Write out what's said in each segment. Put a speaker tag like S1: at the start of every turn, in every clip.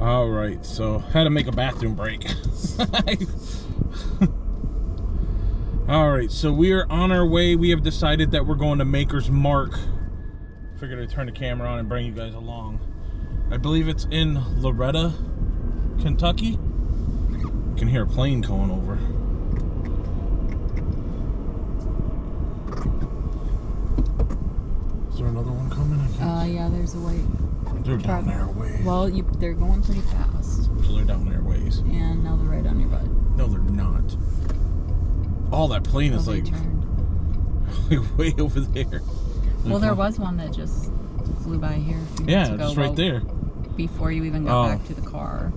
S1: All right, so had to make a bathroom break. All right, so we are on our way. We have decided that we're going to Maker's Mark. Figured I'd turn the camera on and bring you guys along. I believe it's in Loretto, Kentucky. You can hear a plane going over. Is there another one coming?
S2: Yeah, there's a white.
S1: They're down there a ways.
S2: Well, they're going pretty fast.
S1: So they're down there a ways.
S2: And now they're right on your butt.
S1: No, they're not. Oh, that plane is like way over there.
S2: Well, there was one that just flew by here a few minutes ago.
S1: Yeah, just right there.
S2: Before you even got back to the car.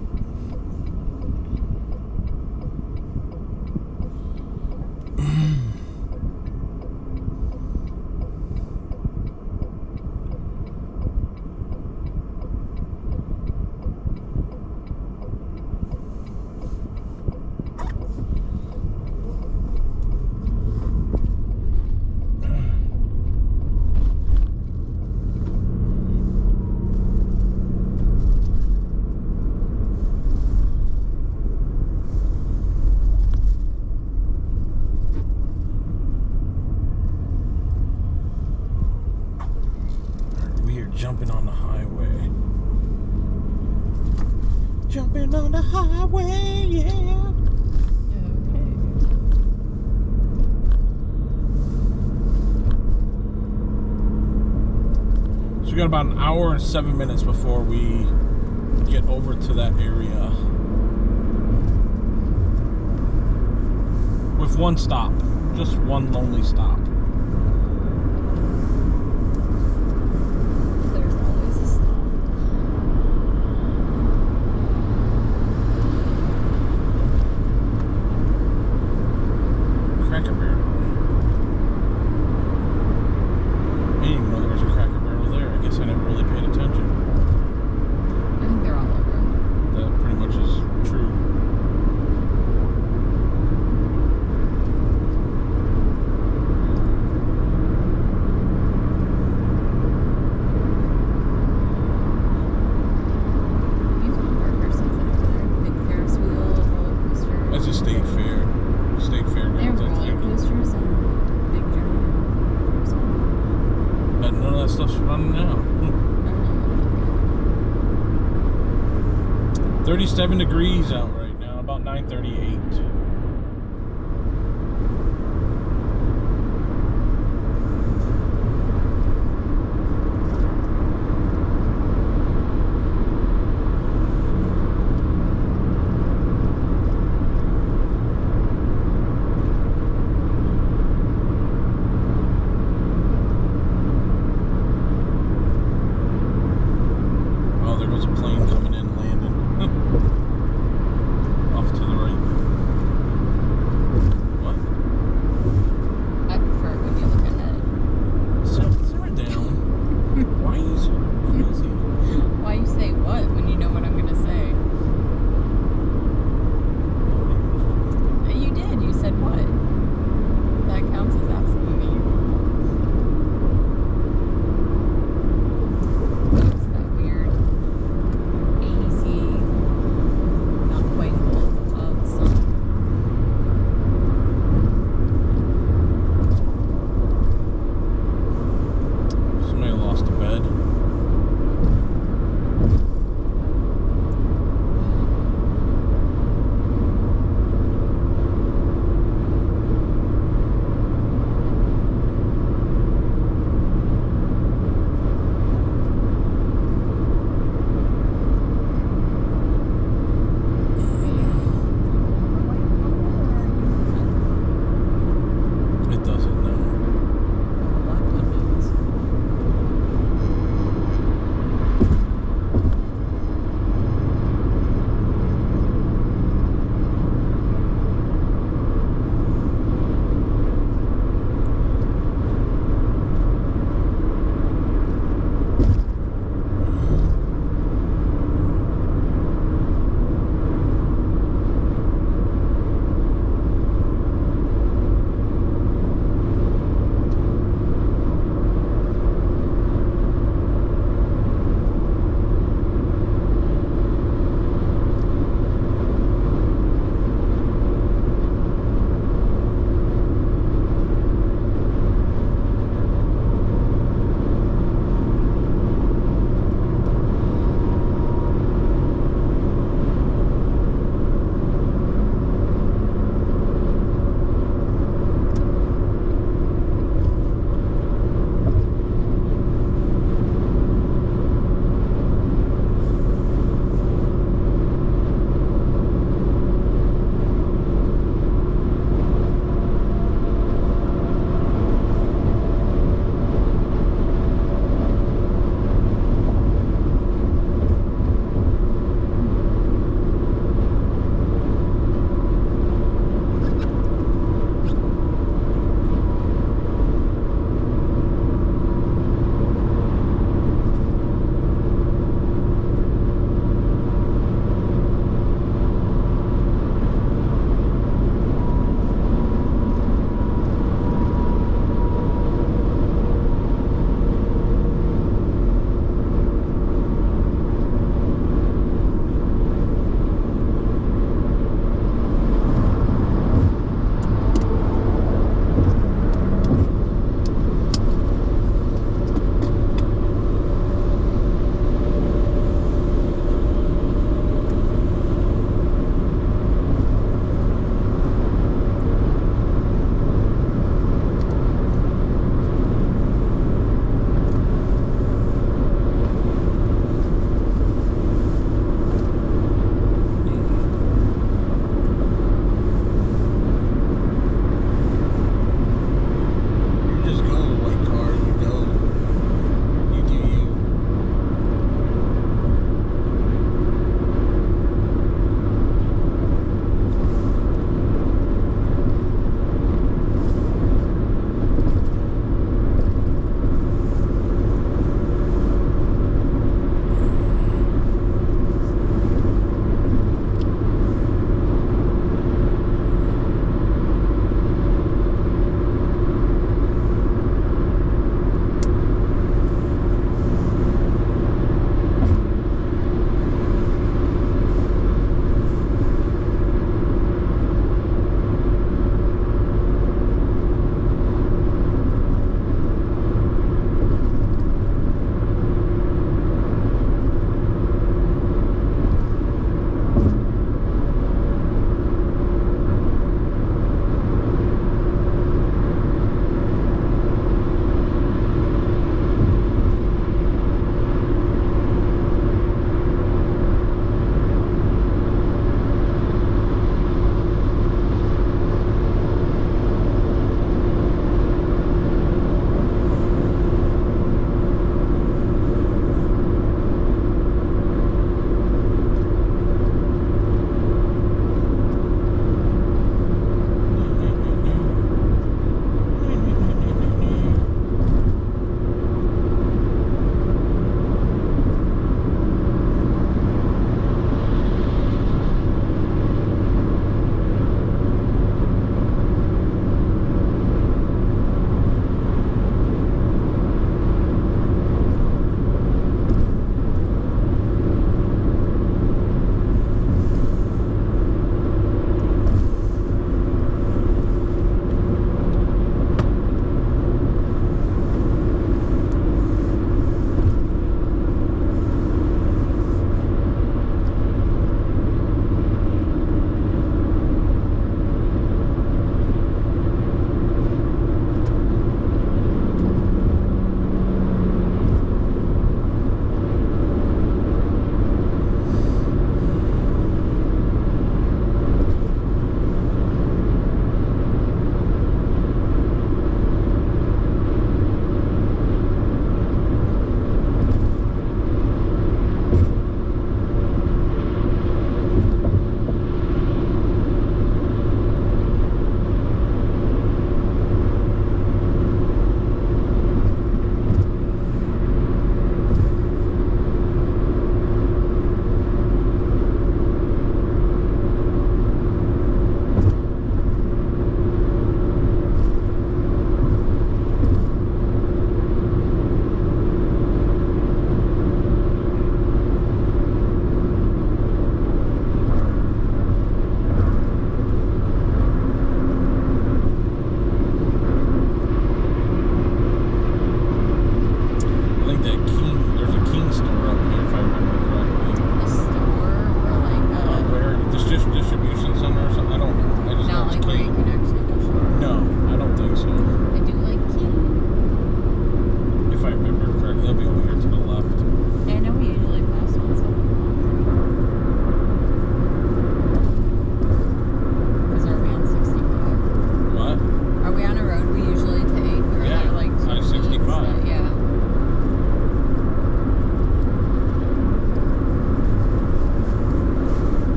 S1: Jumping on the highway. Jumping on the highway, yeah.
S2: Okay.
S1: So we got about an hour and 7 minutes before we get over to that area. With one stop. Just one lonely stop. Stuff's running now. 37 degrees out right now, about 9:38. A plane coming in, landing off to the right.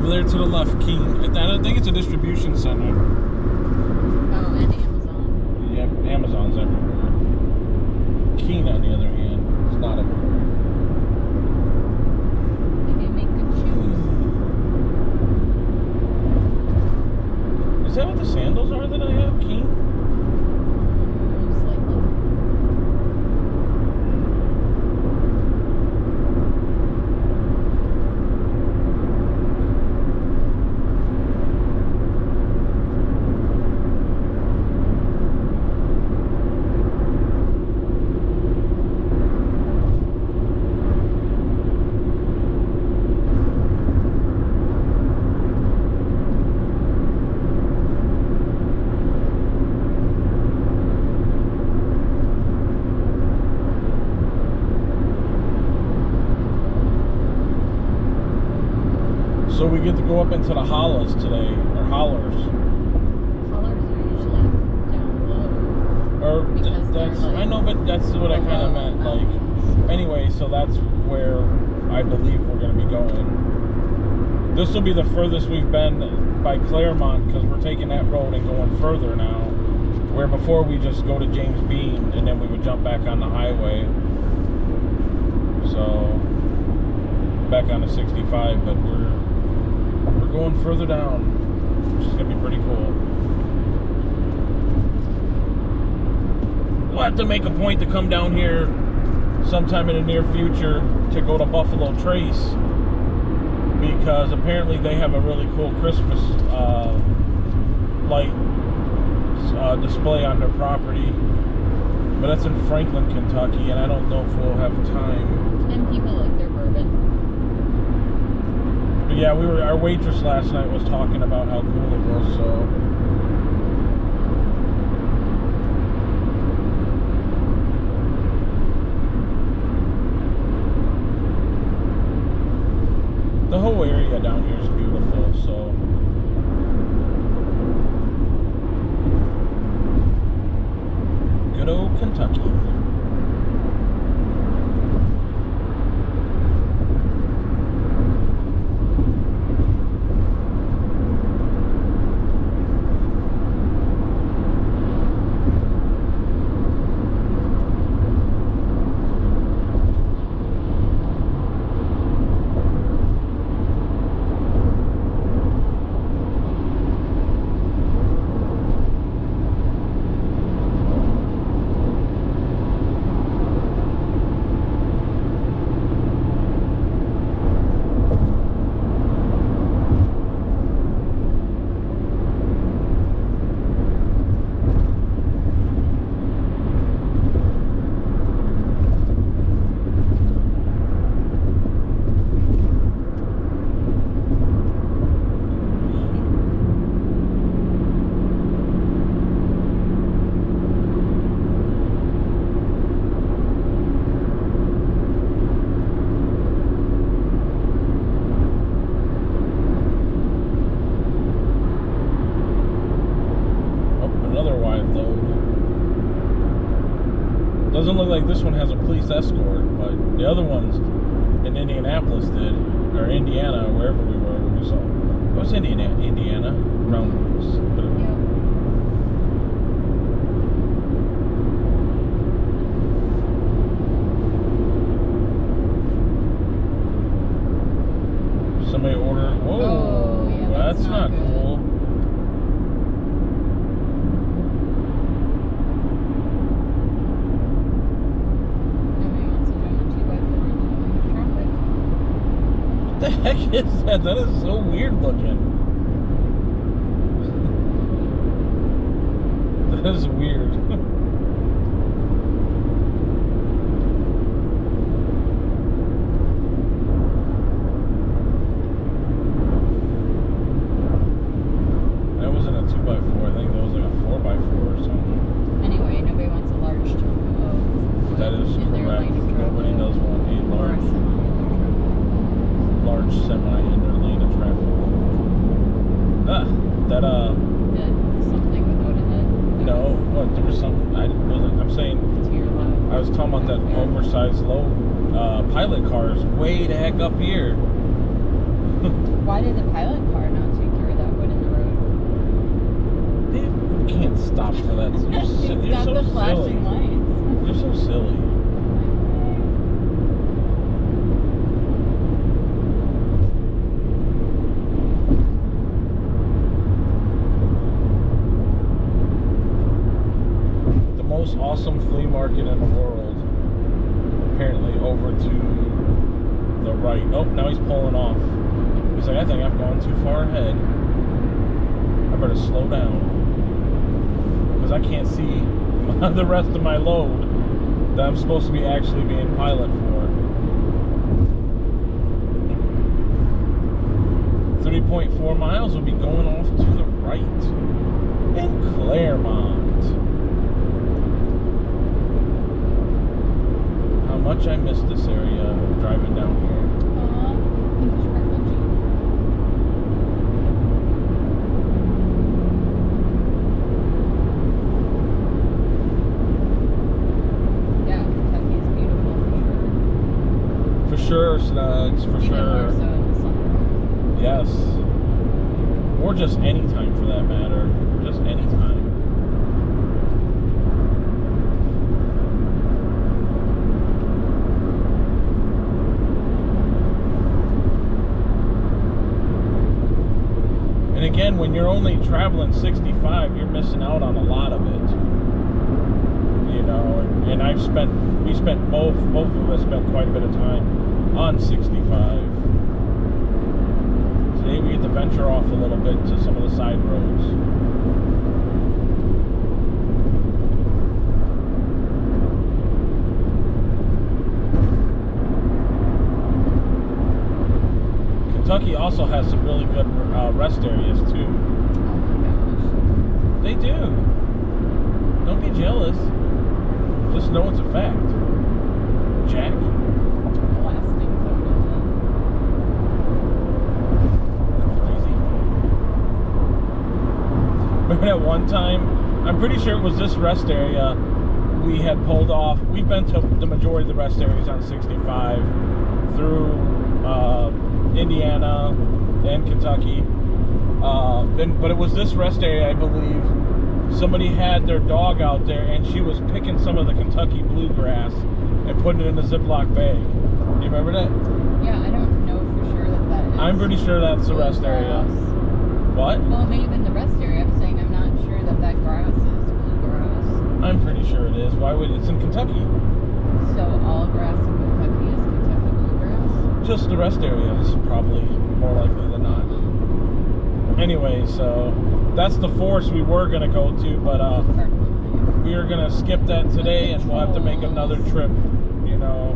S1: Over there to the left, Keene. I don't think it's a distribution center.
S2: Oh, and Amazon.
S1: Yep, Amazon's everywhere. Keene, on the other hand, it's not everywhere.
S2: They make good shoes.
S1: Is that what the sandals are that I have, Keene?
S2: Most likely.
S1: So we get to go up into the hollows today, or hollers.
S2: Colors are usually down low.
S1: Or
S2: Because they're
S1: that's,
S2: like
S1: I know, but that's what I kind of meant. Like, anyway, so that's where I believe we're going to be going. This will be the furthest we've been by Clermont because we're taking that road and going further now. Where before we just go to James Bean and then we would jump back on the highway. So back on the 65, but we're going further down, which is going to be pretty cool. We'll have to make a point to come down here sometime in the near future to go to Buffalo Trace because apparently they have a really cool Christmas light display on their property, but that's in Franklin, Kentucky, and I don't know if we'll have time.
S2: And people like their bourbon.
S1: But yeah, our waitress last night was talking about how cool it was, so. The whole area down here is beautiful, so. Good old Kentucky. Doesn't look like this one has a police escort, but the other ones in Indianapolis did, or Indiana, wherever we were when we saw. It was Indiana, around. Somebody ordered. Whoa,
S2: oh, yeah,
S1: that's not
S2: good.
S1: cool. What the heck is that? That is so weird looking. That is weird. That wasn't a 2x4. I think that was like a 4x4 or something.
S2: Anyway, nobody wants a large chunk of.
S1: That is
S2: in their
S1: correct.
S2: lane of
S1: Nobody
S2: traffic.
S1: does want a large semi in their lane of traffic.
S2: That something without a head.
S1: No, what? There was something. I'm saying.
S2: To your left.
S1: I was talking about that oversized low pilot cars way the heck up here.
S2: Why did the pilot car not take care of that wood in the road?
S1: You can't stop for that. You're
S2: got
S1: so
S2: the
S1: silly.
S2: flashing lights.
S1: You're so silly. The most awesome flea market in the world. Apparently over to the right. Oh, now he's pulling off. He's like, I think I've gone too far ahead. I better slow down. Because I can't see the rest of my load that I'm supposed to be actually being pilot for. 3.4 miles will be going off to the right in Clermont. How much I miss this area driving down here.
S2: English Purple Jeep. Yeah, Kentucky's beautiful for sure.
S1: For sure, Snugs, for
S2: Even
S1: sure.
S2: more so in the summer.
S1: Yes. Or just any time for that matter. Just any time. And again, when you're only traveling 65, you're missing out on a lot of it. You know, and we spent both of us spent quite a bit of time on 65. Today we get to venture off a little bit to some of the side roads. Kentucky also has some really good rest areas too.
S2: Oh my gosh.
S1: They do. Don't be jealous. Just know it's a fact. Jack.
S2: Blasting soda.
S1: Crazy. Remember that one time? I'm pretty sure it was this rest area we had pulled off. We've been to the majority of the rest areas on 65 through Indiana and Kentucky. But it was this rest area, I believe. Somebody had their dog out there and she was picking some of the Kentucky bluegrass and putting it in a Ziploc bag. Do you remember that?
S2: Yeah, I don't know for sure that is.
S1: I'm pretty sure that's the rest area. What?
S2: Well, it may have been the rest area. I'm saying I'm not sure that grass is bluegrass.
S1: I'm pretty sure it is. Why would it's in Kentucky?
S2: So all grass in Kentucky is Kentucky bluegrass?
S1: Just the rest area is probably more likely than not. Anyway, so that's the forest we were going to go to, but we are going to skip that today and we'll have to make another trip, you know.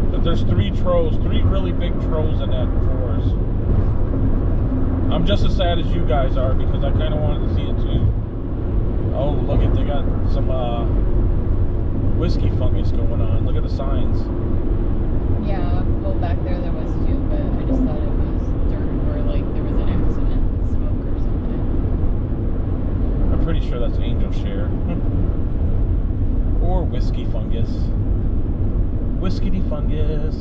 S1: But there's three really big trolls in that forest. I'm just as sad as you guys are because I kind of wanted to see it too. Oh, look they got some whiskey fungus going on. Look at the signs.
S2: Yeah, well back there was too, but I just thought it was dirt or like there was an accident, smoke or something.
S1: I'm pretty sure that's angel share. Or whiskey fungus. Whiskey fungus.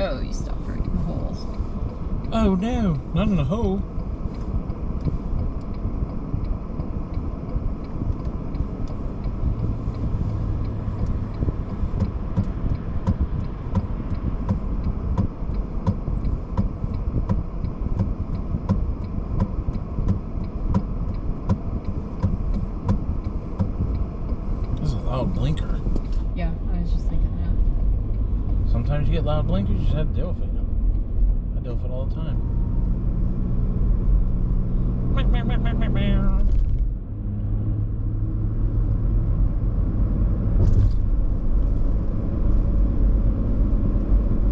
S2: Oh, you stopped right in the holes.
S1: Oh no, not in a hole. This is a loud blinker.
S2: Yeah, I was just thinking that.
S1: Sometimes you get loud blinkers, you just have to deal with it. I deal with it all the time.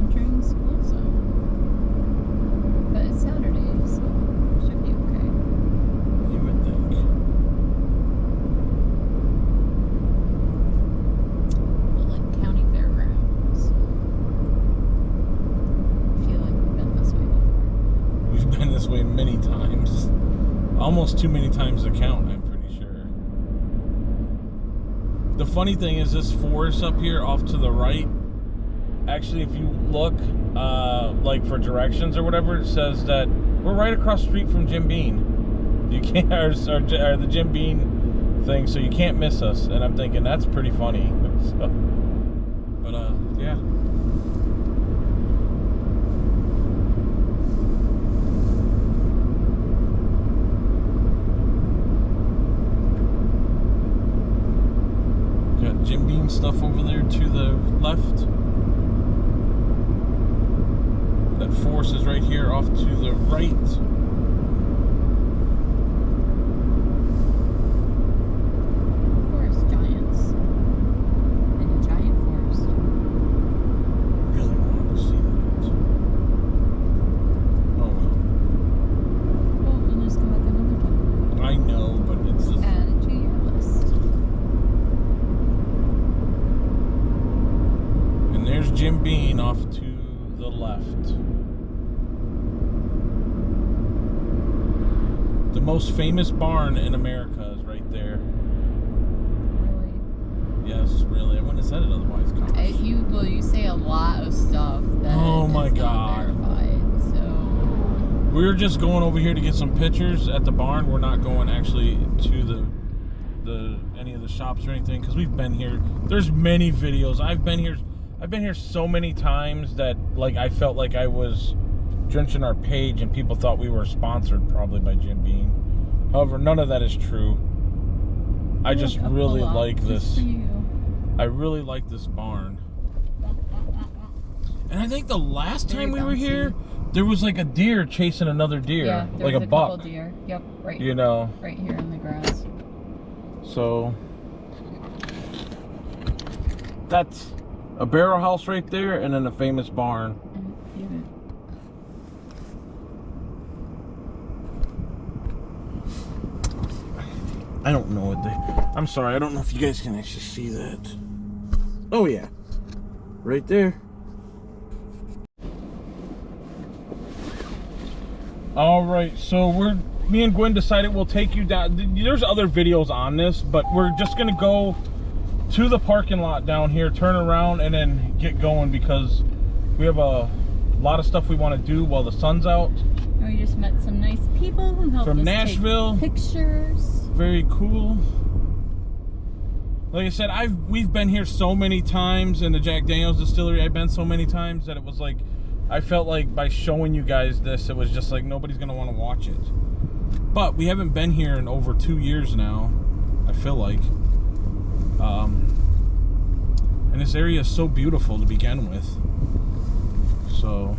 S2: Entering school zone. But it's Saturday, so should be okay.
S1: You would think.
S2: Bullitt County Fairgrounds. I feel like we've been this way before.
S1: this way many times. Almost too many times to count, I'm pretty sure. The funny thing is this forest up here off to the right, actually if you look like for directions or whatever, it says that we're right across the street from Jim Beam. You can't, or the Jim Beam thing, so you can't miss us. And I'm thinking that's pretty funny. So, but yeah. Got Jim Beam stuff over there to the left. That forest is right here off to the right.
S2: Forest giants. In a giant forest.
S1: Really wanted to see that. Oh well.
S2: Well, we'll just come back another time.
S1: I know, but it's just...
S2: Add it to your list.
S1: And there's Jim Beam off to the left. The most famous barn in America is right there.
S2: Really?
S1: Yes, really. I wouldn't have said it otherwise. Gosh.
S2: You say a lot of stuff that
S1: Oh my
S2: is
S1: God.
S2: not verified, so...
S1: We're just going over here to get some pictures at the barn. We're not going actually to any of the shops or anything because we've been here. There's many videos. I've been here so many times that like I felt like I was drenching our page and people thought we were sponsored probably by Jim Beam. However, none of that is true. I just really like this. I really like this barn. And I think the last time we were here, there was like a deer chasing another deer,
S2: yeah,
S1: like a buck.
S2: Couple deer. Yep, right.
S1: You know,
S2: right here in the grass.
S1: so that's a barrel house right there, and then a famous barn. I don't know what I'm sorry, I don't know if you guys can actually see that. Oh yeah, right there. All right, so me and Gwen decided we'll take you down. There's other videos on this, but we're just gonna go to the parking lot down here, turn around, and then get going because we have a lot of stuff we want to do while the sun's out.
S2: We just met some nice people who helped
S1: From
S2: us
S1: Nashville.
S2: take pictures.
S1: Very cool. Like I said, we've been here so many times in the Jack Daniel's distillery. I've been so many times that it was like I felt like by showing you guys this, it was just like nobody's gonna want to watch it. But we haven't been here in over 2 years now, I feel like. And this area is so beautiful to begin with. So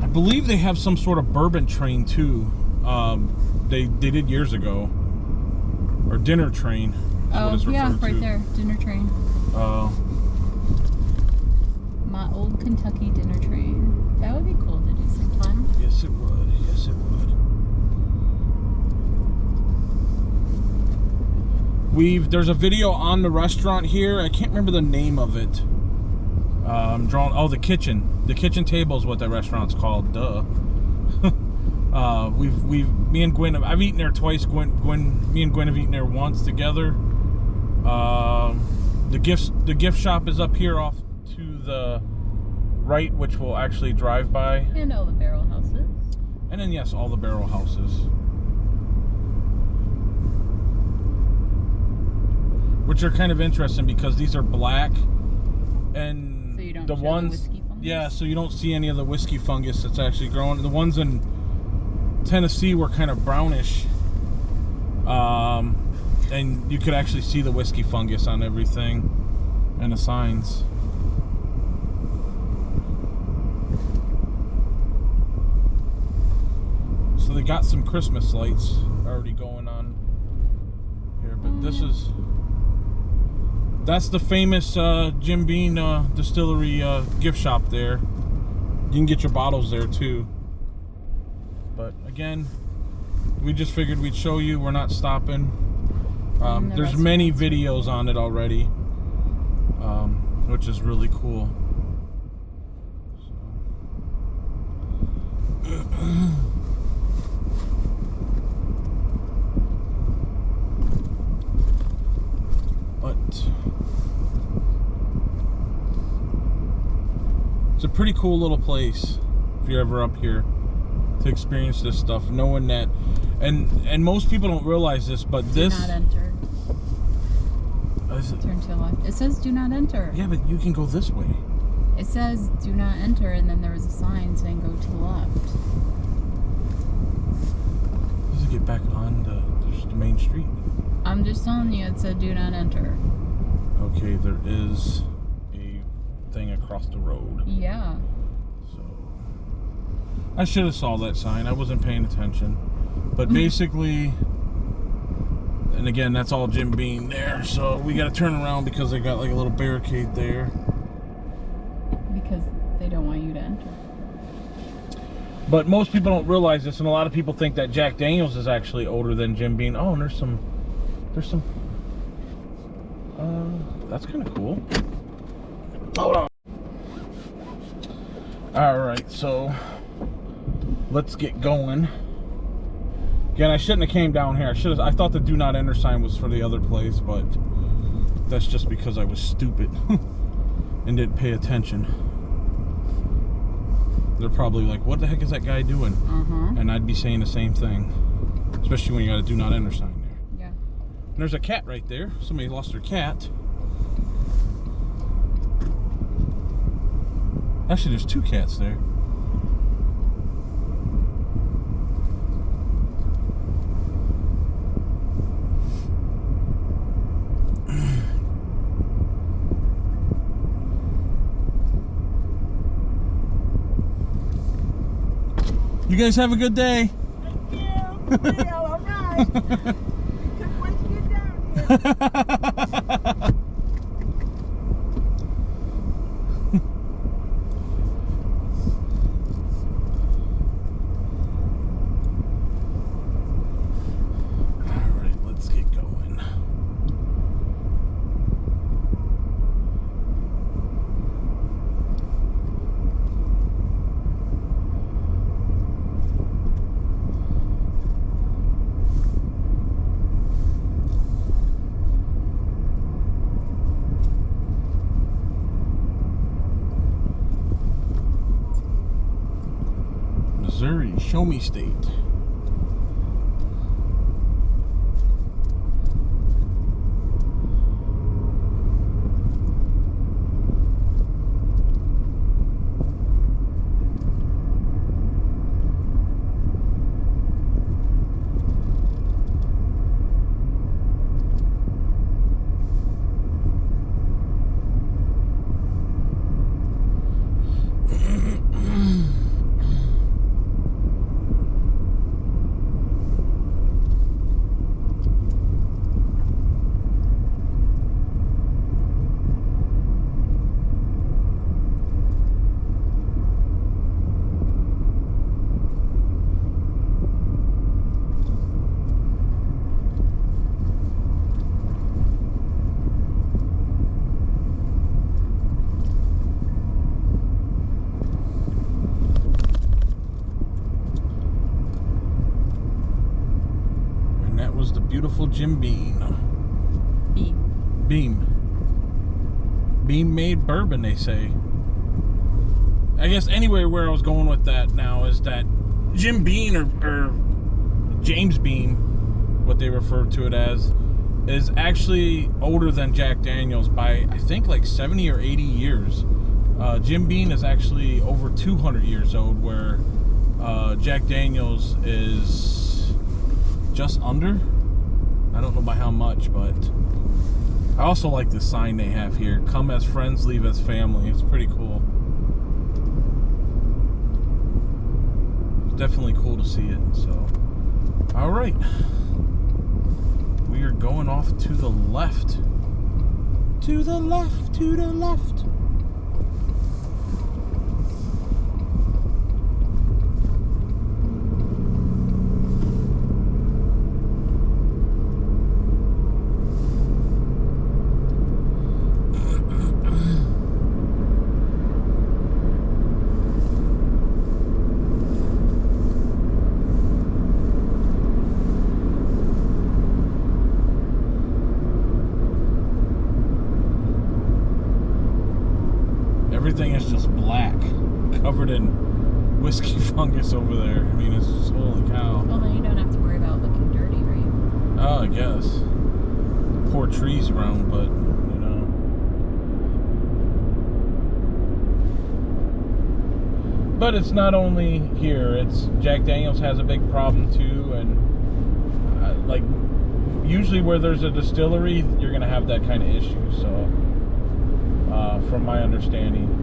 S1: I believe they have some sort of bourbon train too. They did years ago, or dinner train.
S2: Oh yeah, right there, dinner train. My old Kentucky dinner train. That would be cool to do sometime.
S1: Yes, it would. Yes, it would. There's a video on the restaurant here. I can't remember the name of it. The kitchen. The kitchen table is what that restaurant's called. Duh. Me and Gwen, I've eaten there twice. Me and Gwen have eaten there once together. The gift shop is up here off to the right, which we'll actually drive by.
S2: And all the barrel houses.
S1: And then yes, all the barrel houses. Which are kind of interesting because these are black, and
S2: so you don't
S1: the
S2: show
S1: ones,
S2: the whiskey fungus?
S1: Yeah, so you don't see any of the whiskey fungus that's actually growing. The ones in Tennessee were kind of brownish, and you could actually see the whiskey fungus on everything and the signs. So they got some Christmas lights already going on here, but that's the famous Jim Beam distillery gift shop there. You can get your bottles there too. But again, we just figured we'd show you. We're not stopping. There's many videos on it already, which is really cool. So, But it's a pretty cool little place if you're ever up here to experience this stuff, knowing that, and most people don't realize this, but
S2: Do not enter. Turn to the left. It says do not enter.
S1: Yeah, but you can go this way.
S2: It says do not enter, and then there was a sign saying go to the left.
S1: Does it get back on the main street?
S2: I'm just telling you, it said do not enter.
S1: Okay, there is a thing across the road.
S2: Yeah.
S1: So I should have saw that sign. I wasn't paying attention. But basically, and again, that's all Jim Beam there. So we got to turn around because they got like a little barricade there.
S2: Because they don't want you to enter.
S1: But most people don't realize this, and a lot of people think that Jack Daniels is actually older than Jim Beam. Oh, and there's some. That's kind of cool. Hold on. All right, so let's get going. Again, I shouldn't have came down here. I thought the do not enter sign was for the other place, but that's just because I was stupid and didn't pay attention. They're probably like, what the heck is that guy doing? And I'd be saying the same thing, especially when you got a do not enter sign there.
S2: Yeah.
S1: And there's a cat right there. Somebody lost their cat. Actually, there's two cats there. You guys have a good day.
S3: Thank you. Yeah, all right. Couldn't wait to get down here.
S1: All right, let's get going. Missouri, show me state. Beautiful Jim Beam. Beam made bourbon, they say. I guess anyway, where I was going with that now is that Jim Beam or James Beam, what they refer to it as, is actually older than Jack Daniels by I think like 70 or 80 years. Jim Beam is actually over 200 years old, where Jack Daniels is just under. I don't know by how much, but I also like the sign they have here. Come as friends, leave as family. It's pretty cool. It's definitely cool to see it. So, all right. We are going off to the left. To the left, to the left. covered in whiskey fungus over there. I mean, it's just, holy cow.
S2: Well, then you don't have to worry about looking dirty, right?
S1: Oh, I guess. Poor trees around, but, you know. But it's not only here. It's Jack Daniels has a big problem too, and like usually where there's a distillery, you're gonna have that kind of issue. So, from my understanding.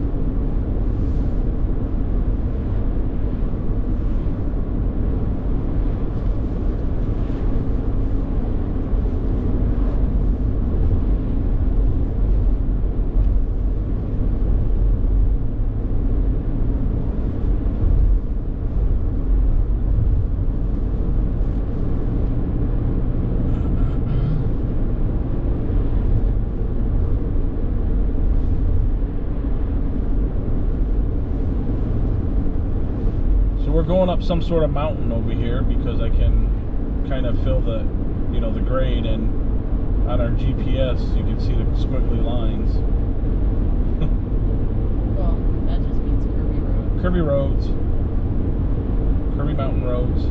S1: We're going up some sort of mountain over here because I can kind of feel the, you know, the grade, and on our GPS you can see the squiggly lines.
S2: Well, that just means curvy road.
S1: Curvy roads. Curvy mountain roads.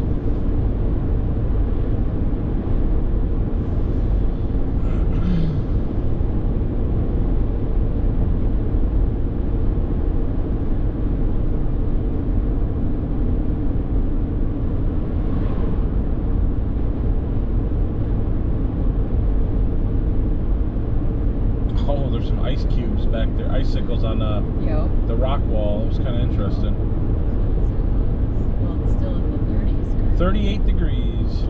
S1: Oh, there's some ice cubes back there. Icicles on the rock wall. It was kind of interesting.
S2: Well, it's still in the 30s.
S1: 38 degrees.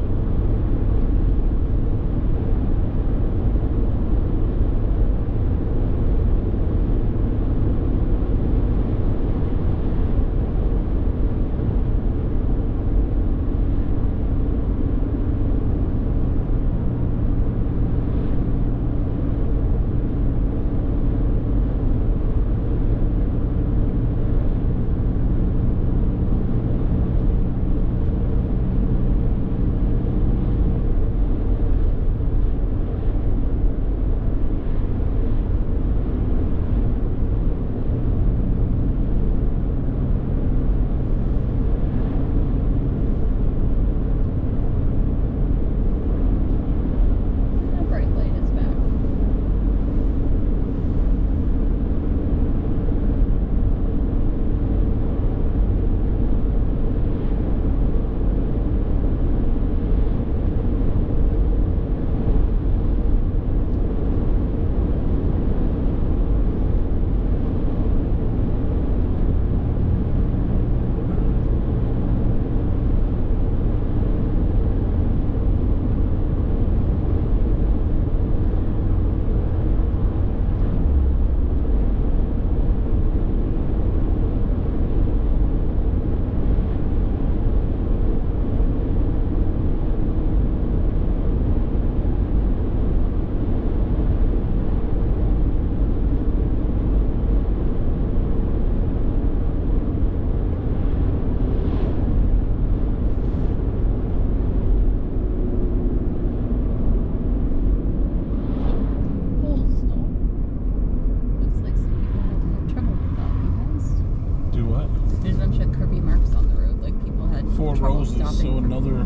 S1: So another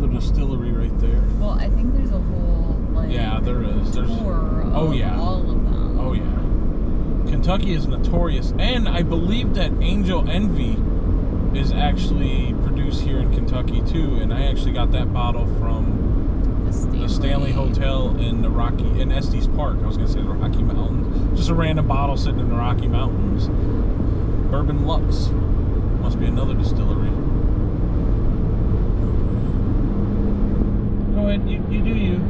S1: distillery right there.
S2: Well, I think there's a whole
S1: yeah, there is. There's
S2: tour of all of them.
S1: Oh yeah. Kentucky is notorious, and I believe that Angel Envy is actually produced here in Kentucky too. And I actually got that bottle from the Stanley Hotel in Estes Park. I was gonna say the Rocky Mountains. Just a random bottle sitting in the Rocky Mountains. Bourbon Lux must be another distillery. Go ahead, you do you.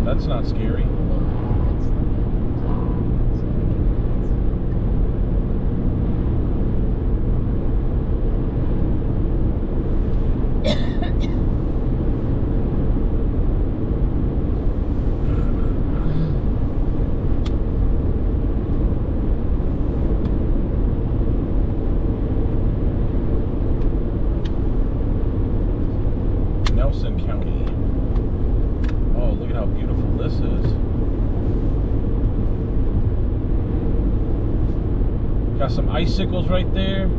S1: That's not scary. Nelson County. Oh, look at how beautiful this is. Got some icicles right there.
S2: Yep,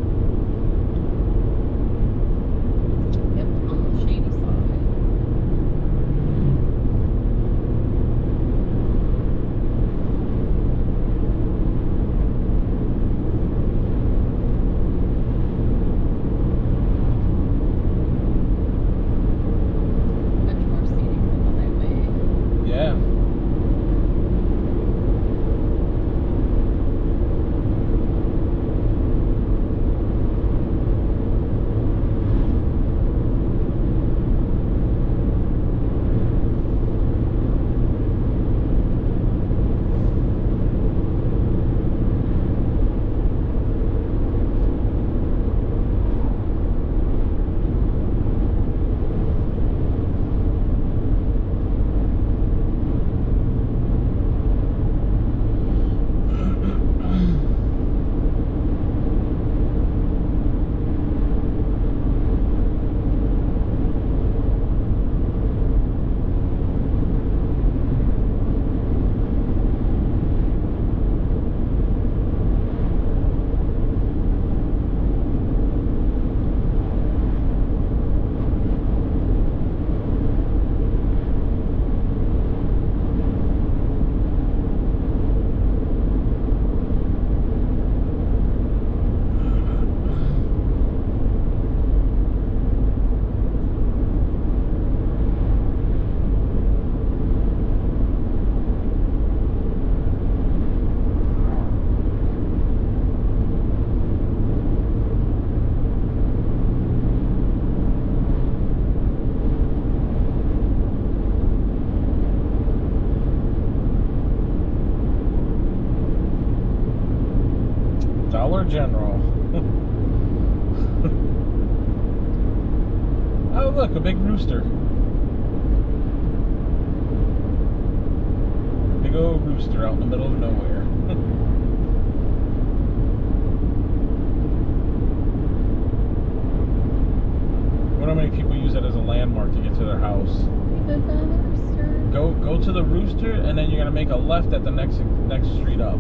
S2: on the shady side. Much more scenic than the highway.
S1: Yeah. Dollar General. Oh, look, a big rooster. Big old rooster out in the middle of nowhere. Wonder how many people use that as a landmark to get to their house.
S2: The rooster.
S1: Go to the rooster, and then you're gonna make a left at the next street up.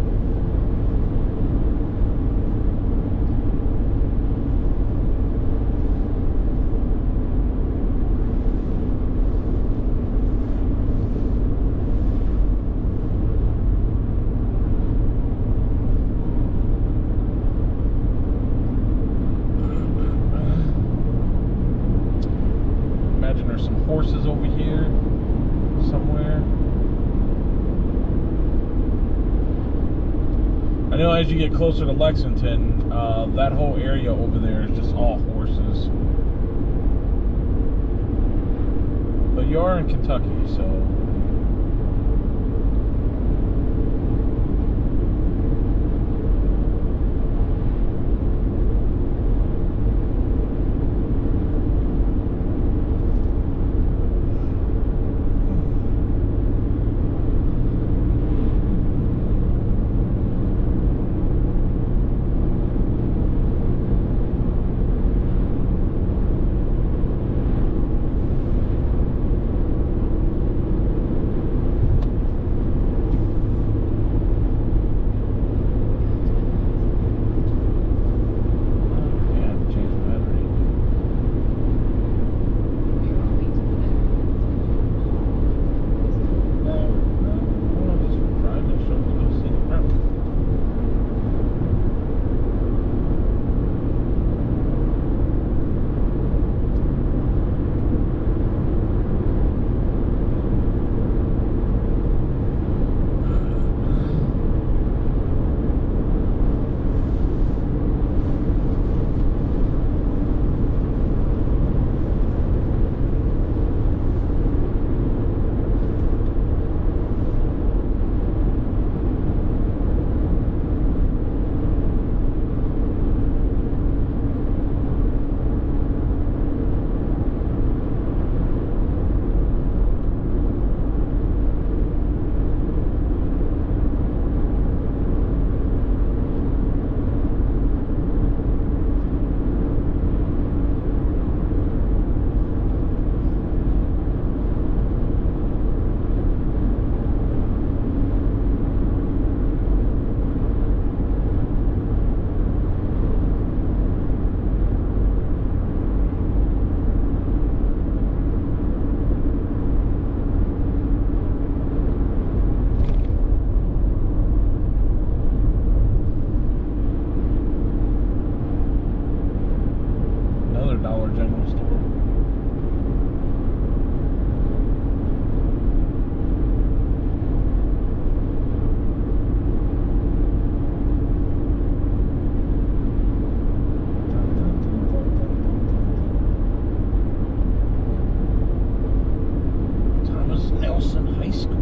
S1: Imagine there's some horses over here somewhere. I know as you get closer to Lexington, that whole area over there is just all horses. But you are in Kentucky, so... Dollar General store. Thomas Nelson High School.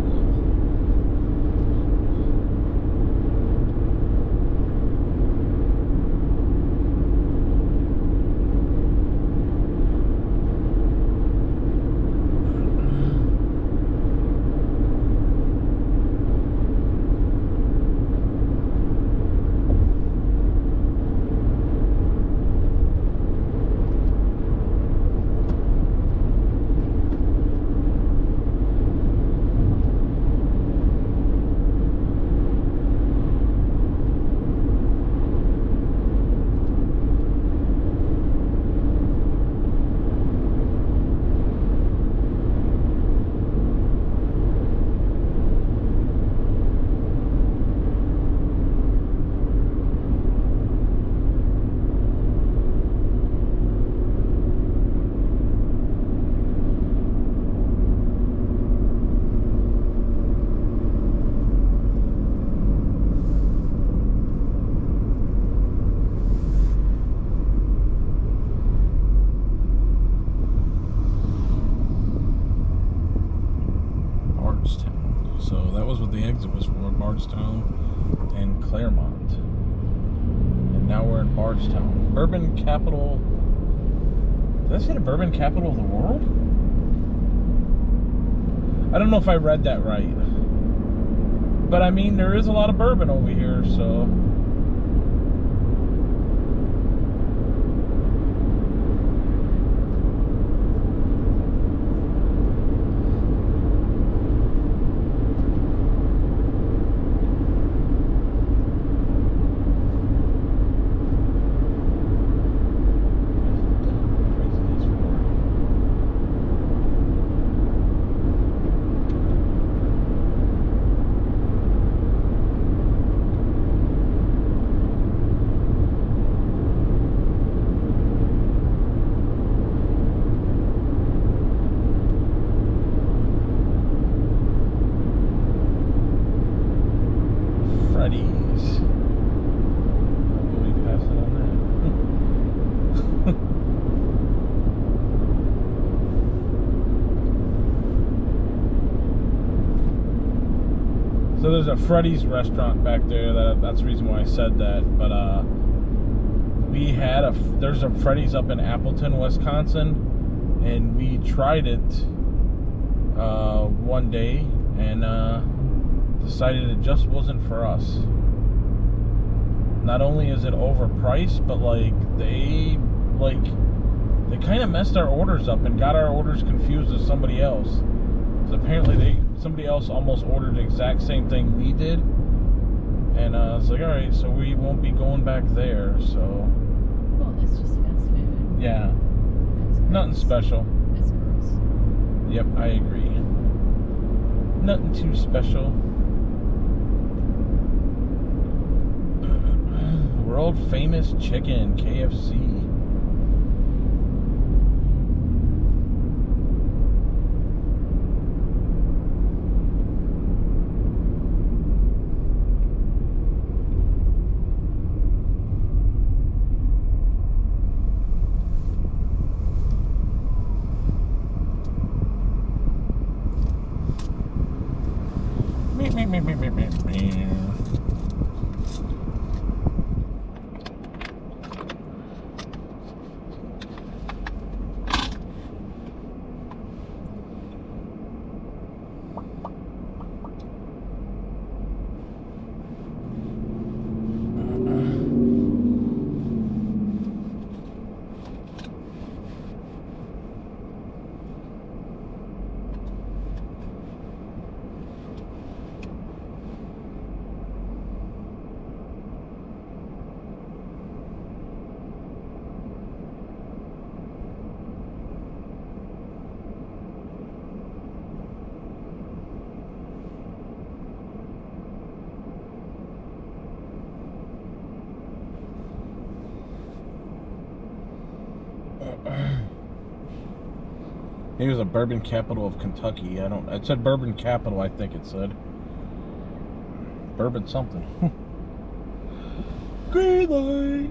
S1: So that was what the exit was for, Bardstown and Clermont. And now we're in Bardstown. Bourbon capital. Did I say the bourbon capital of the world? I don't know if I read that right. But I mean, there is a lot of bourbon over here, so... So there's a Freddy's restaurant back there. That's the reason why I said that. But there's a Freddy's up in Appleton, Wisconsin, and we tried it one day and decided it just wasn't for us. Not only is it overpriced, but they kind of messed our orders up and got our orders confused with somebody else. So apparently somebody else almost ordered the exact same thing we did, and I was like, all right, so we won't be going back there. So
S2: Well, it's just fast food.
S1: yeah, nothing special.
S2: It's gross.
S1: Yep, I agree. Nothing too special. World famous chicken, KFC. It was a bourbon capital of Kentucky. It said bourbon capital, I think it said. Bourbon something. Green light.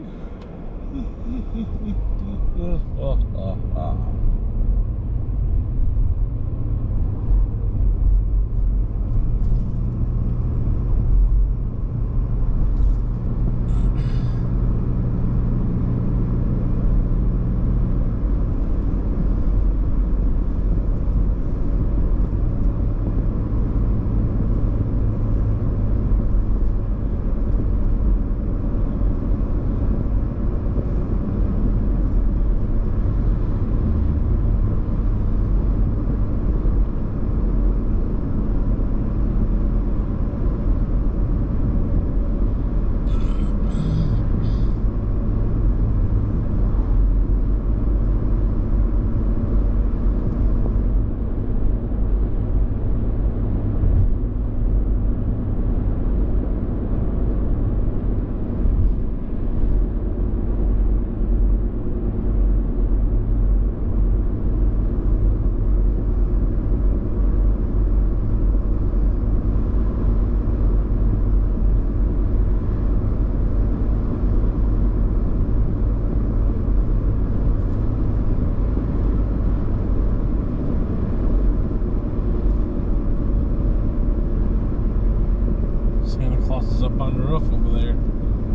S1: Is up on the roof over there.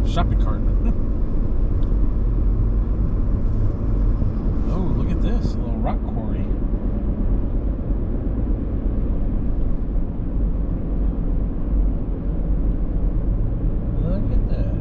S1: Shopping cart. Oh, look at this. A little rock quarry. Look at that.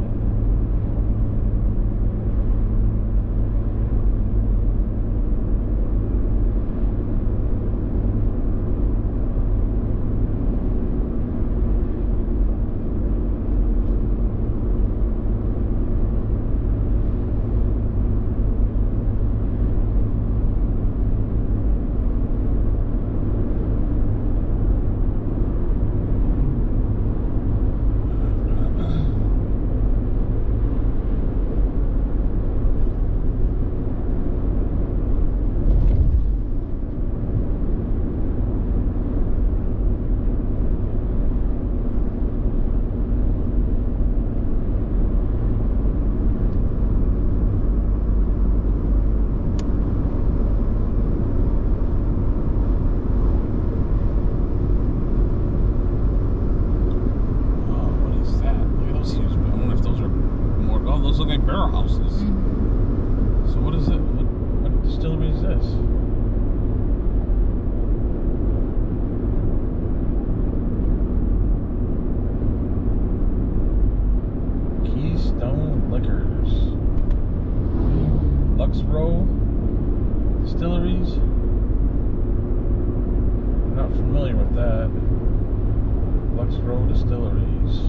S1: Distilleries. I'm not familiar with that. Lux Row Distilleries.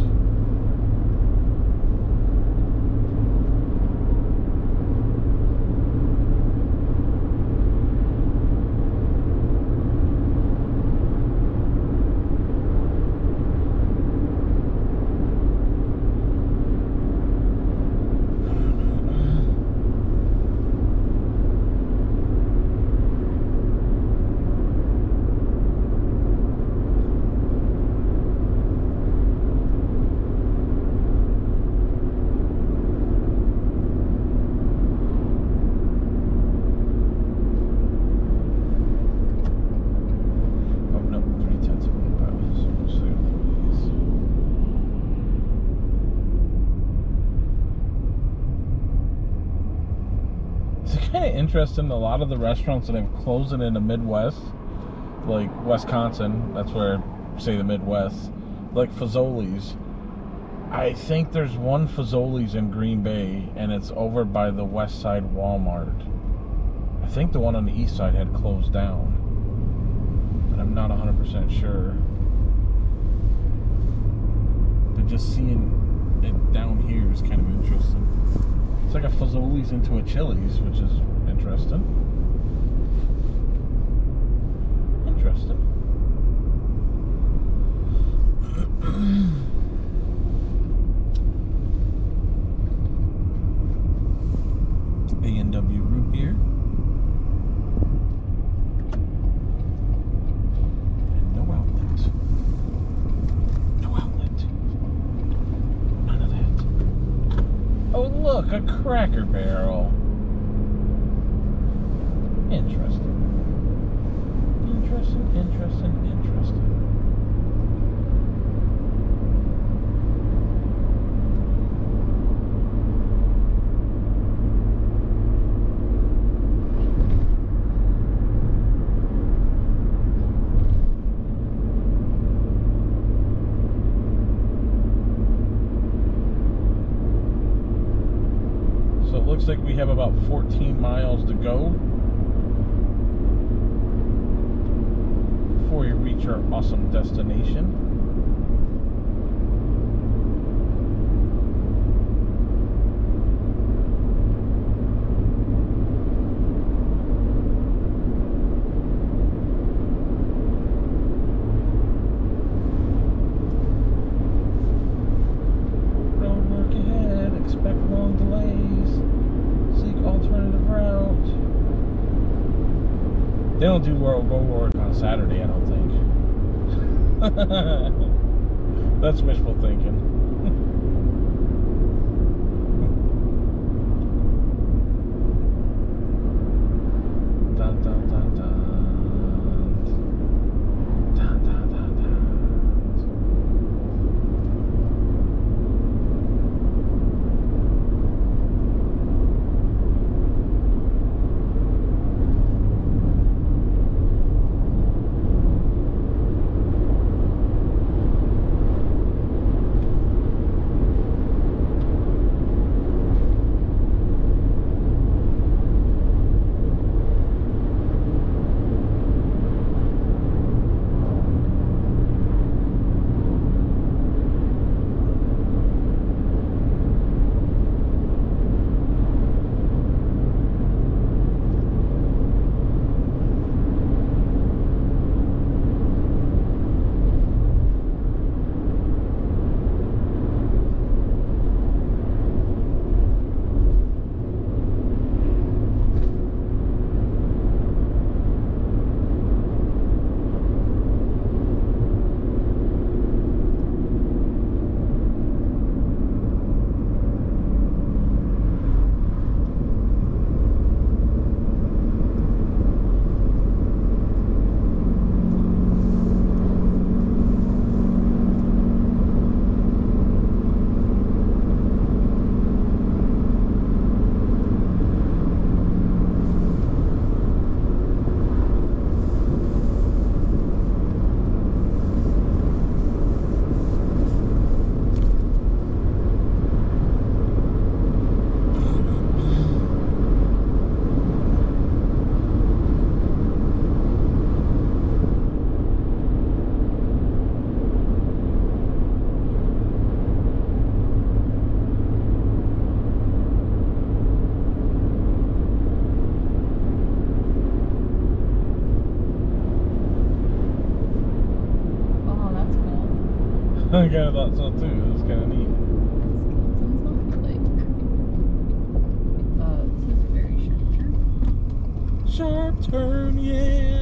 S1: Kind of interesting. A lot of the restaurants that have closed in the Midwest, like Wisconsin, that's where, say, the Midwest, like Fazoli's. I think there's one Fazoli's in Green Bay, and it's over by the West Side Walmart. I think the one on the East Side had closed down, but I'm not 100% sure. But just seeing it down here is kind of interesting. It's like a Fazoli's into a Chili's, which is interesting. Interesting. A&W root beer. Cracker Barrel. Interesting. Interesting. So it looks like we have about 14 miles to go before we reach our awesome destination. Road work ahead, expect long delays, seek alternative route. They don't do road work on Saturday, I don't think. That's wishful thinking. Dun, dun, dun, dun. Dun, dun, dun, dun. I kind of thought so too. It was kind of neat.
S2: This is a very sharp turn.
S1: Sharp turn, yeah.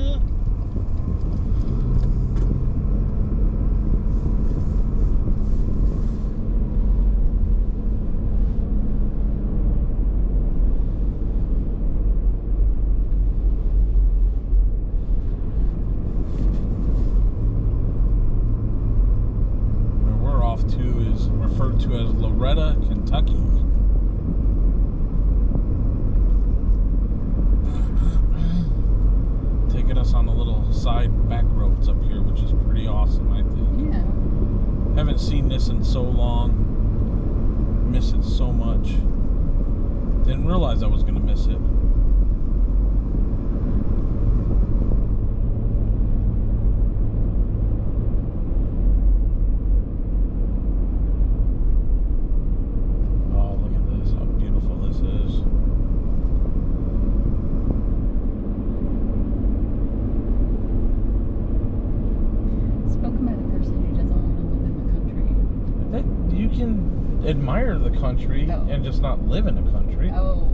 S1: Is referred to as Loretto, Kentucky. Taking us on the little side back roads up here, which is pretty awesome, I think.
S2: Yeah.
S1: Haven't seen this in so long. Miss it so much. Didn't realize I was going to miss it. Admire the country and just not live in a country.
S2: Oh.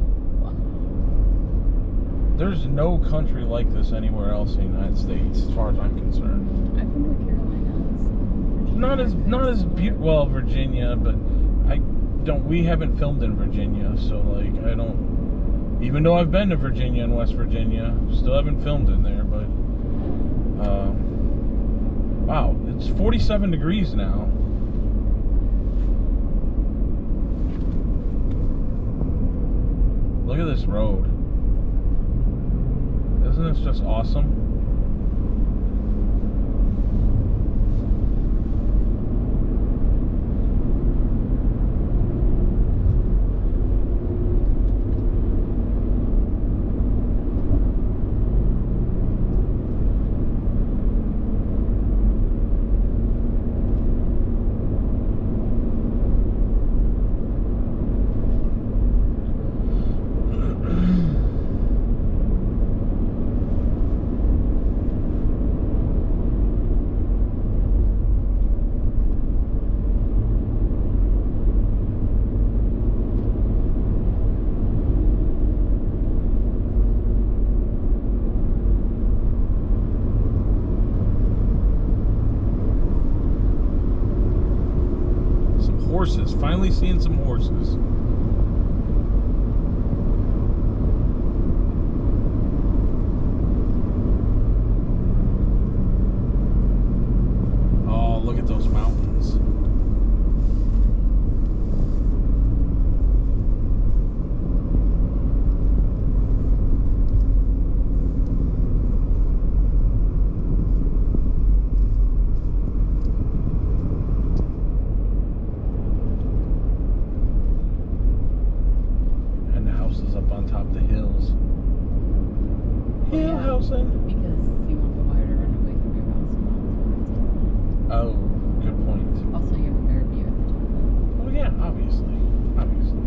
S1: There's no country like this anywhere else in the United States, as far as I'm concerned.
S2: I'm from the Carolinas.
S1: Not as beautiful. Well, Virginia, but we haven't filmed in Virginia, so like I don't, even though I've been to Virginia and West Virginia, still haven't filmed in there. But wow, it's 47 degrees now. Look at this road. Isn't this just awesome? Horses. Finally seeing some horses. Oh, look at those mountains. Up on top of the hills. Hill housing.
S2: Because you want the wire to run away from your house and not towards it.
S1: Oh, good point.
S2: Also, you have a better view at the top.
S1: Oh yeah, obviously. Obviously.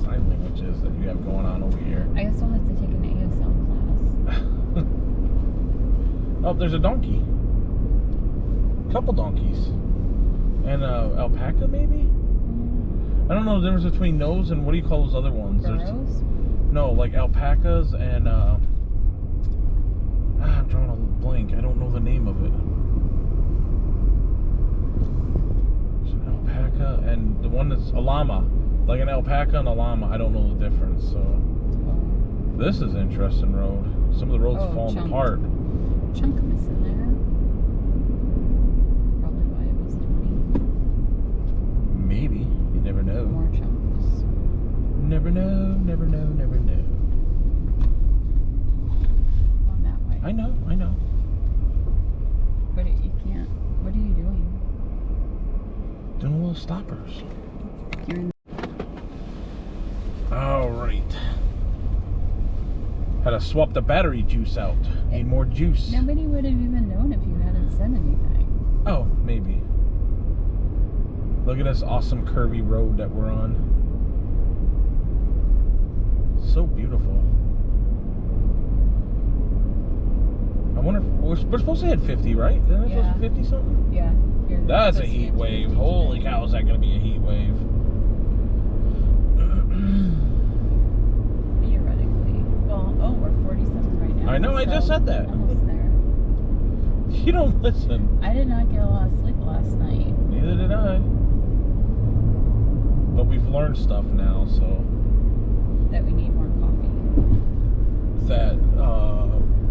S1: Sign languages that you have going on over here.
S2: I guess I'll have to take an ASL class.
S1: Oh, there's a donkey. Couple donkeys. And alpaca, maybe? I don't know the difference between those and what do you call those other ones?
S2: Burros?
S1: No, like alpacas and I'm drawing a blank. I don't know the name of it. There's an alpaca and the one that's a llama. Like an alpaca and a llama, I don't know the difference. So this is an interesting road. Some of the roads falling apart.
S2: Chunk missing there. Probably why it was 20.
S1: Maybe. You never know.
S2: More chunks.
S1: Never know, never know, never know.
S2: On that way.
S1: I know, I know.
S2: But you can't. What are you doing?
S1: Doing a little stoppers.
S2: You're in.
S1: Alright. Had to swap the battery juice out. Need more juice.
S2: Nobody would have even known if you hadn't said anything.
S1: Oh, maybe. Look at this awesome curvy road that we're on. So beautiful. I wonder if we're supposed to hit 50, right? Isn't it supposed to be 50 something?
S2: Yeah.
S1: That's a heat wave. Holy cow, is that going to be a heat wave?
S2: Theoretically. Well, oh, we're 47 right now.
S1: I know, I just said that.
S2: Almost there.
S1: You don't listen.
S2: I did not get a lot of sleep last night.
S1: Neither did I. But we've learned stuff now, so.
S2: That we need more coffee.
S1: That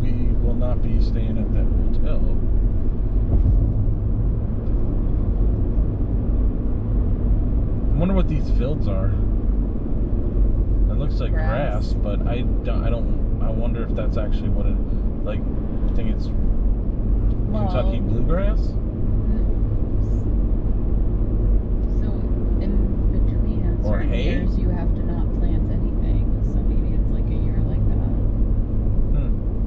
S1: we will not be staying at that hotel. I wonder what these fields are. It looks like grass, but I wonder if that's actually what it, like, I think it's Kentucky bluegrass?
S2: So, in between certain years, you have to not plant anything. So maybe it's like a year like that.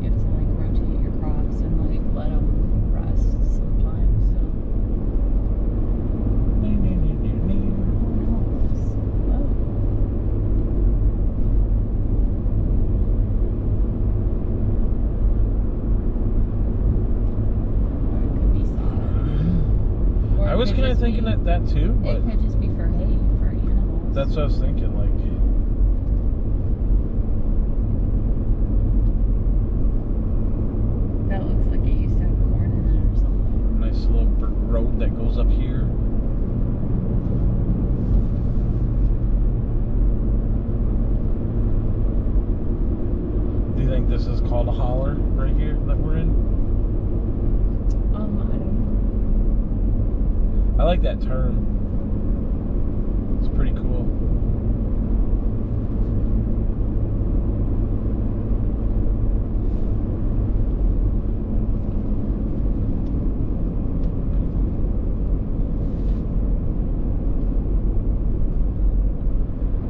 S2: You have to, like, rotate your crops and, like, let them rest sometimes, so.
S1: was kind of thinking that too, but
S2: it could just be for hay for animals.
S1: that's what I was thinking. Like,
S2: that looks like it used to have corn in it or something.
S1: nice little road that goes up here. Do you think this is called a holler right here that we're in?
S2: I don't know.
S1: I like that term. It's pretty cool.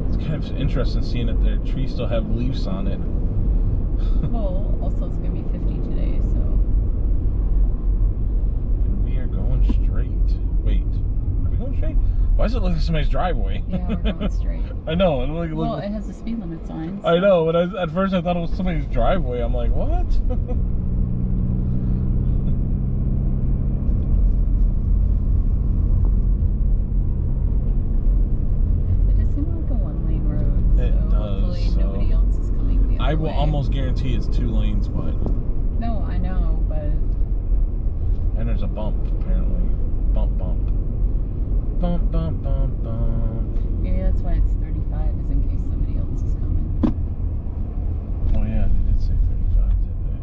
S1: It's kind of interesting seeing that their trees still have leaves on it.
S2: Well, also it's gonna be 50 today, so.
S1: And we are going straight. Wait, are we going straight? Why does it look like somebody's driveway?
S2: Yeah, we're going straight.
S1: I know. I don't like it.
S2: Well, it has a speed limit sign. So.
S1: I know, but at first I thought it was somebody's driveway. I'm like, what?
S2: It does seem like a one-lane road.
S1: It
S2: so
S1: does,
S2: hopefully
S1: so.
S2: nobody else is coming the other
S1: I will
S2: way.
S1: almost guarantee it's 2 lanes, but
S2: No, I know, but
S1: and there's a bump apparently. Bump. Bump.
S2: maybe that's why it's 35, is in case somebody else is coming.
S1: Oh yeah, they did say 35, did they?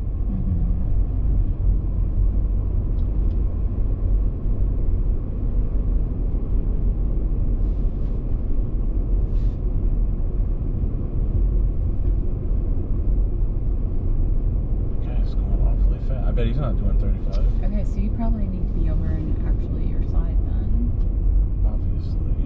S1: Guy's going awfully fast. I bet he's not doing 35.
S2: Okay, so you probably need to be over in actually your side then.
S1: Obviously.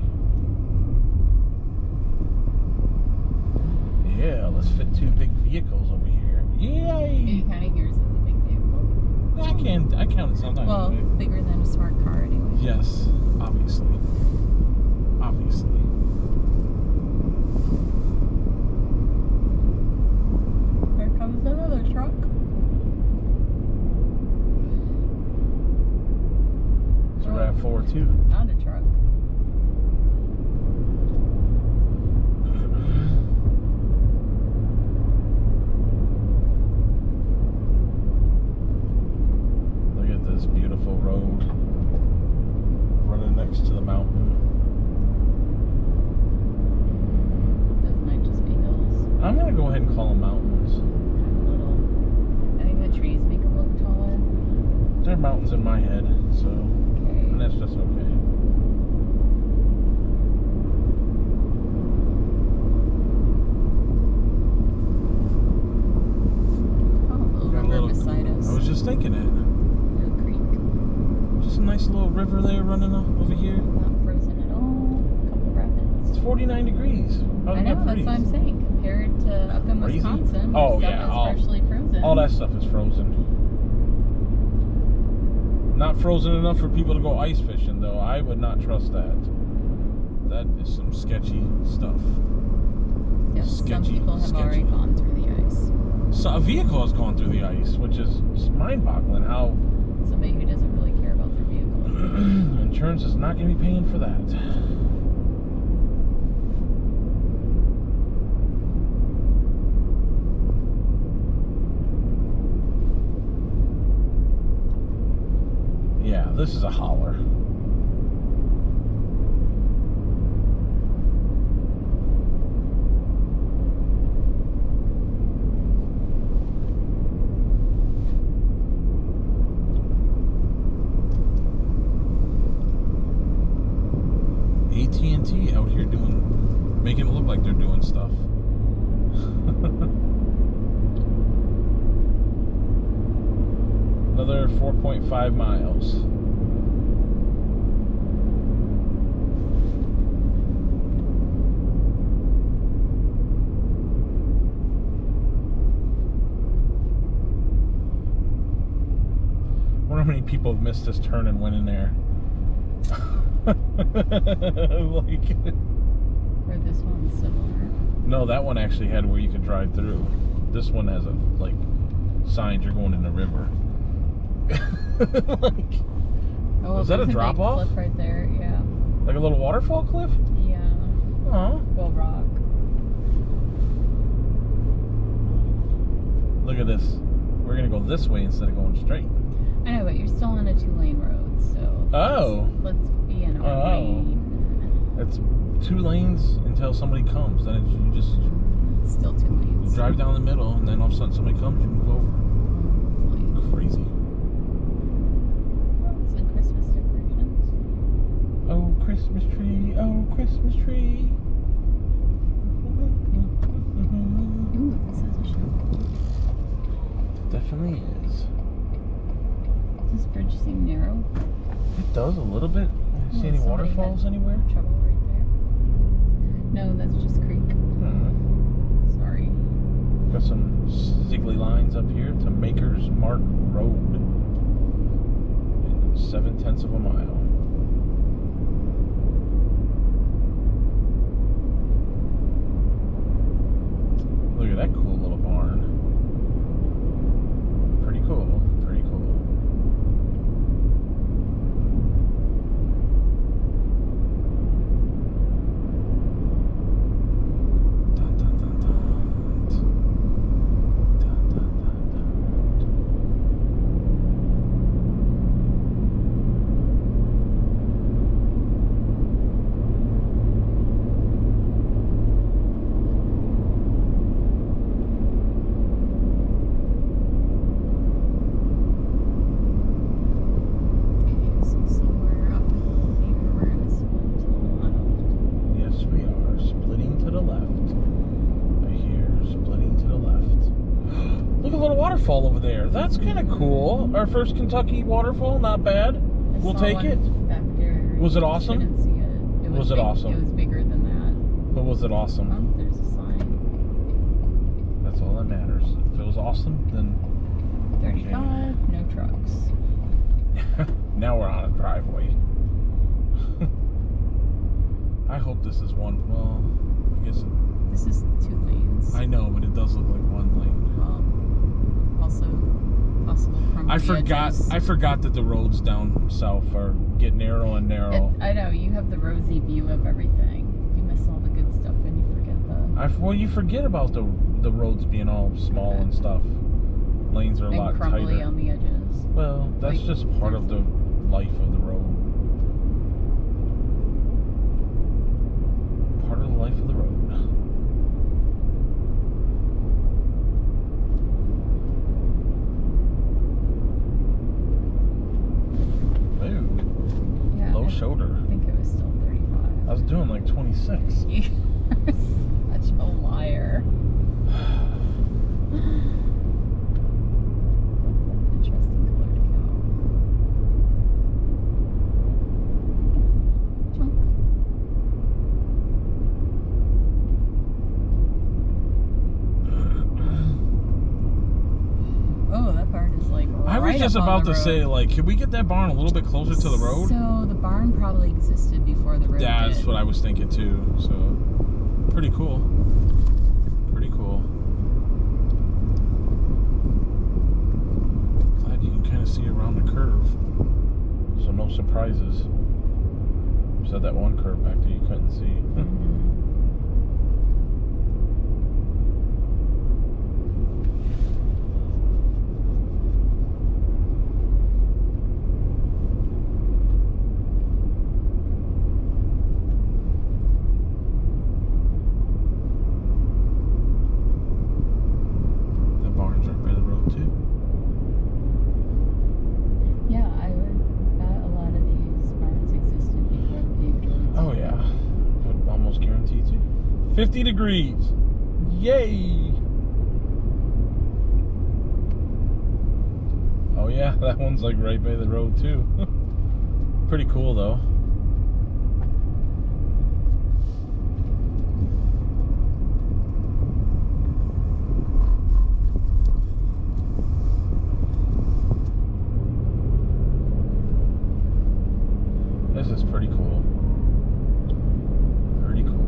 S1: Yeah, let's fit 2 big vehicles over here.
S2: Are
S1: Yay!
S2: you counting yours as a big vehicle?
S1: I count it sometimes.
S2: Well, bigger than a smart car anyway.
S1: Yes, obviously.
S2: Here comes another truck.
S1: It's a RAV4 too.
S2: Not a truck.
S1: Look at this beautiful road running next to the mountain.
S2: Those might just be hills.
S1: I'm gonna go ahead and call them mountains.
S2: Kind of little. I think the trees make them look taller.
S1: They're mountains in my head, so
S2: Okay.
S1: and that's just okay.
S2: Oh, a little
S1: Got a
S2: river
S1: little-
S2: beside us.
S1: I was just thinking it.
S2: Little creek.
S1: Just a nice little river there running over here.
S2: Not frozen at all. Couple rapids.
S1: It's 49 degrees. How's
S2: I know,
S1: that
S2: that's what I'm saying. Compared to up in
S1: Crazy?
S2: Wisconsin,
S1: Oh,
S2: stuff
S1: yeah,
S2: is partially frozen.
S1: All that stuff is frozen. Not frozen enough for people to go ice fishing, though. I would not trust that. That is some sketchy stuff.
S2: Yes, some
S1: sketchy,
S2: people have already
S1: sketchy.
S2: gone through the ice.
S1: So a vehicle has gone through the ice, which is mind-boggling. How
S2: Somebody who doesn't really care about their vehicle.
S1: insurance is not going to be paying for that. Yeah, this is a holler. AT&T out here making it look like they're doing stuff. Another 4.5 miles. I wonder how many people have missed this turn and went in there. Like,
S2: Or this one's similar.
S1: no, that one actually had where you could drive through. This one has a signs you're going in the river. Like,
S2: Oh,
S1: is that a
S2: there's
S1: drop
S2: big
S1: off?
S2: cliff right there, yeah.
S1: Like a little waterfall cliff?
S2: Yeah.
S1: Oh.
S2: Well, rock.
S1: Look at this. We're gonna go this way instead of going straight.
S2: I know, but you're still on a 2-lane road, so
S1: let's
S2: be in our lane.
S1: It's 2 lanes until somebody comes. Then you just
S2: It's still 2 lanes.
S1: drive down the middle, and then all of a sudden somebody comes, you move over. Crazy.
S2: Oh, it's like Christmas decorations.
S1: Oh, Christmas tree. Oh, Christmas tree.
S2: Ooh, this is a show.
S1: Definitely is.
S2: Does this bridge seem narrow?
S1: It does a little bit. See any
S2: Somebody
S1: waterfalls
S2: had
S1: anywhere?
S2: Trouble right there. No, that's just creek. Sorry.
S1: Got some ziggly lines up here to Maker's Mark Road. 7/10 of a mile. Look at that cool little barn. Pretty cool. Pretty cool. Dun, dun, dun, dun. Dun, dun, dun, dun.
S2: Okay, so somewhere up here we're gonna split to the left.
S1: Yes, we are. Splitting to the left. Right here. Splitting to the left. Look at a little waterfall over there. That's kind of cool. Our first Kentucky waterfall. Not bad.
S2: I
S1: We'll
S2: saw
S1: take
S2: one
S1: it.
S2: back there.
S1: Was it
S2: You
S1: awesome?
S2: Didn't see it.
S1: Was it
S2: big-
S1: awesome?
S2: It was bigger than that.
S1: But was it awesome?
S2: Oh, there's a sign.
S1: That's all that matters. If it was awesome, then
S2: 35, no trucks.
S1: now we're on a driveway. I hope this is one. Well, I guess
S2: This is 2 lanes.
S1: I know, but it does look like one lane.
S2: Also, possible crumbly
S1: I
S2: edges.
S1: forgot that the roads down south are get narrow and narrow.
S2: I know, you have the rosy view of everything. You miss all the good stuff and you forget the...
S1: Well, you forget about the roads being all small and stuff. Lanes are a lot
S2: and crumbly
S1: tighter.
S2: on the edges.
S1: Well, that's
S2: Like,
S1: just part of the life of the road. Part of the life of the road. Ooh,
S2: Yeah,
S1: low
S2: I
S1: shoulder.
S2: think it was still 35.
S1: I was doing like 26.
S2: You're such a liar. That's an interesting color to go. Chunk. Oh, that barn is like
S1: I was
S2: right
S1: just
S2: up on
S1: about
S2: the
S1: to
S2: road.
S1: say, like, could we get that barn a little bit closer to the road?
S2: So the barn probably existed before the road
S1: Yeah, that's
S2: did.
S1: what I was thinking too. So, pretty cool. Pretty cool. Glad you can kind of see around the curve. So no surprises. Said that one curve back there you couldn't see. The barn's right by the road too.
S2: Yeah, I would bet a lot of these barns existed before the paved roads.
S1: Oh yeah, would almost guarantee to. 50 degrees. Yay! Oh yeah, that one's like right by the road too. Pretty cool though. This is pretty cool. Pretty cool.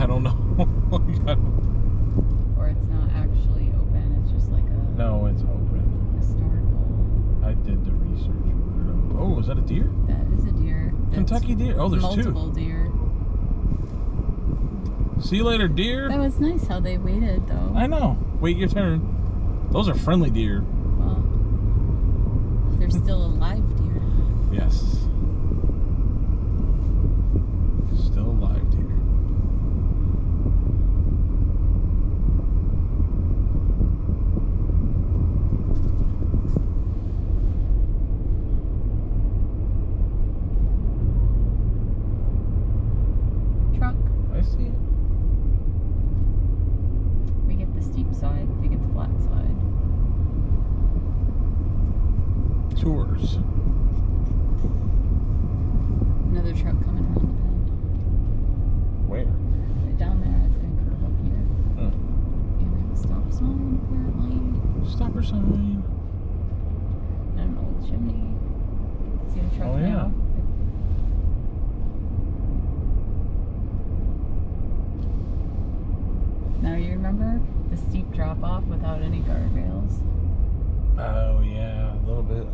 S1: don't know.
S2: Or it's not actually open, it's just like a
S1: No, it's open.
S2: historical.
S1: I did the research. Oh, is that a deer?
S2: That is a deer. That's
S1: Kentucky deer. Oh, there's
S2: multiple deer.
S1: two. See you later, deer.
S2: That was nice how they waited, though.
S1: I know. Wait your turn. Those are friendly deer.
S2: Well, they're still alive deer.
S1: Yes. Still alive, deer.
S2: Truck.
S1: I see it.
S2: We get the steep side, they get the flat side.
S1: Tours.
S2: Another truck coming around the bend.
S1: Where?
S2: Right down there, it's gonna curve up here.
S1: Hmm.
S2: And we have a stop sign, apparently.
S1: Stopper sign.
S2: And an old chimney. See the truck
S1: Oh, yeah.
S2: now? Now you remember the steep drop off without any guardrails?
S1: Oh yeah, a little bit.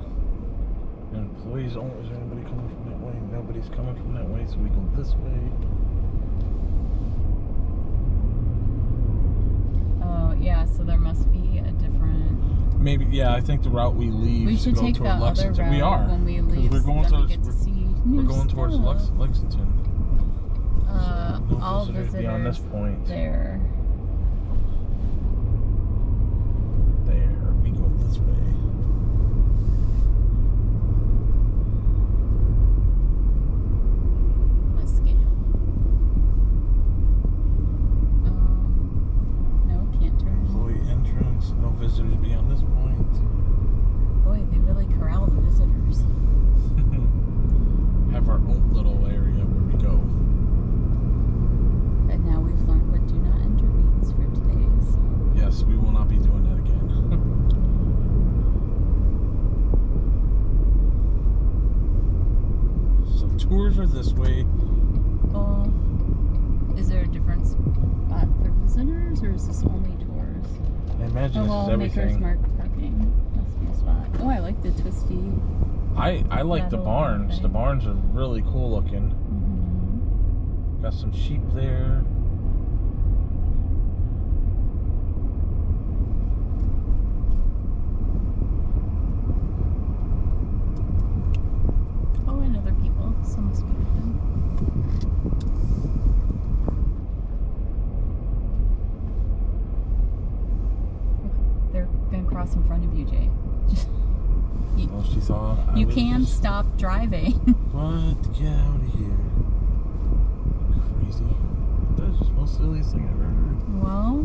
S1: Employees only. Is there anybody coming from that way? Nobody's coming from that way, so we go this way.
S2: Oh yeah, so there must be a different.
S1: Maybe, yeah. I think the route we leave.
S2: We should
S1: to go
S2: take
S1: toward
S2: that other
S1: Lexington.
S2: route
S1: We are.
S2: when we
S1: 'Cause
S2: leave.
S1: We're going
S2: so then we
S1: towards.
S2: get to see new
S1: We're going towards
S2: stuff.
S1: Lexington. So no
S2: All
S1: visitors beyond this
S2: visitors
S1: point.
S2: there.
S1: There, we go this way.
S2: A scale. No, can't turn.
S1: Employee entrance. No visitors beyond this point.
S2: Boy, they really corral the visitors.
S1: Have our own little area where we go.
S2: And now we've learned what do not enter means for today. So.
S1: Yes, we will not be doing that again. So tours are this way.
S2: Is there a different spot for visitors, or is this only tours?
S1: I imagine
S2: Oh,
S1: this
S2: well,
S1: is
S2: Maker's
S1: everything.
S2: Mark parking. Must be a spot. Oh, I like the twisty.
S1: I like the
S2: metal
S1: barns. The
S2: thing.
S1: barns are really cool looking.
S2: Mm-hmm.
S1: Got some sheep there.
S2: Oh, and other people. So must be with them. They're gonna cross in front of you, Jay. Just,
S1: Oh, she thought I
S2: you
S1: was
S2: can
S1: just-
S2: stop driving.
S1: What? Get out of here. Crazy. That's just the most silliest thing I've ever heard.
S2: Well,